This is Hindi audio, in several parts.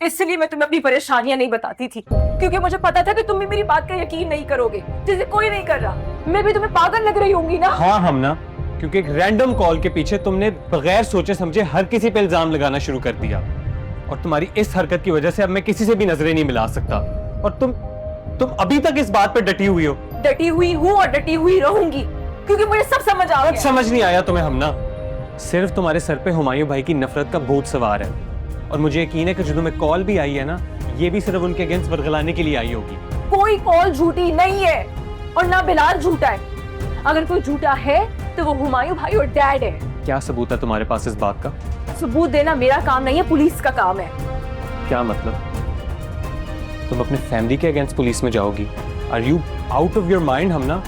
इसलिए मैं तुम्हें अपनी परेशानियां नहीं बताती थी, क्योंकि मुझे पता था कि तुम भी मेरी बात का यकीन नहीं करोगे, जैसे कोई नहीं कर रहा। मैं भी तुम्हें पागल लग रही होंगी ना? हाँ हमना, क्योंकि एक रैंडम कॉल के पीछे तुमने बगैर सोचे समझे हर किसी पे इल्जाम लगाना शुरू कर दिया, और तुम्हारी इस हरकत की वजह से अब मैं किसी से भी नजरें नहीं मिला सकता। और तुम अभी तक इस बात पर डटी हुई हो। डटी हुई हूँ और डटी हुई रहूंगी, क्योंकि मुझे सब समझ आ गया। समझ नहीं आया तुम्हें हमना, सिर्फ तुम्हारे सर पे हुमायूं भाई की नफरत का भूत सवार है, और मुझे यकीन है कि जो तुम्हें कॉल भी आई है ना, ये भी सिर्फ उनके अगेंस्ट बरगलाने के लिए आई होगी। कोई कॉल झूठी नहीं है, और ना बिलाल झूठा है। अगर कोई झूठा है तो वो हुमायूं भाई और डैड है। क्या सबूत है तुम्हारे पास इस बात का? सबूत देना मेरा काम नहीं है, पुलिस का काम है। क्या मतलब? तुम अपने फैमिली के अगेंस्ट पुलिस में जाओगी? Are you out of your mind हमना?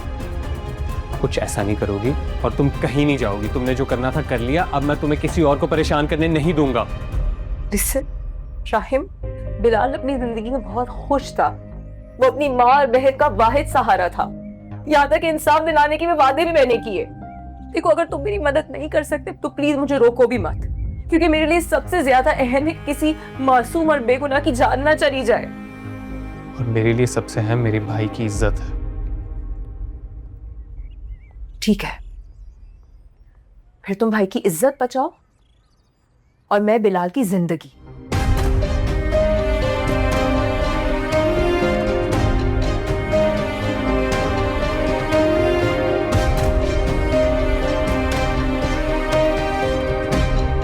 कुछ ऐसा नहीं करोगी और तुम कहीं नहीं जाओगी। तुमने जो करना था कर लिया, अब मैं तुम्हें किसी और को परेशान करने नहीं दूंगा। लिसन शाहिम, बिलाल अपनी जिंदगी में बहुत खुश था। वो अपनी माँ और बहन का वाहिद सहारा था। यहाँ तक इंसाफ दिलाने के वादे भी मैंने किए। देखो, अगर तुम मेरी मदद नहीं कर सकते तो प्लीज मुझे रोको भी मत, क्योंकि मेरे लिए सबसे ज्यादा अहम है किसी मासूम और बेगुनाह की जान ना चली जाए। और मेरे लिए सबसे अहम मेरे भाई की इज्जत है। ठीक है, फिर तुम भाई की इज्जत बचाओ और मैं बिलाल की जिंदगी।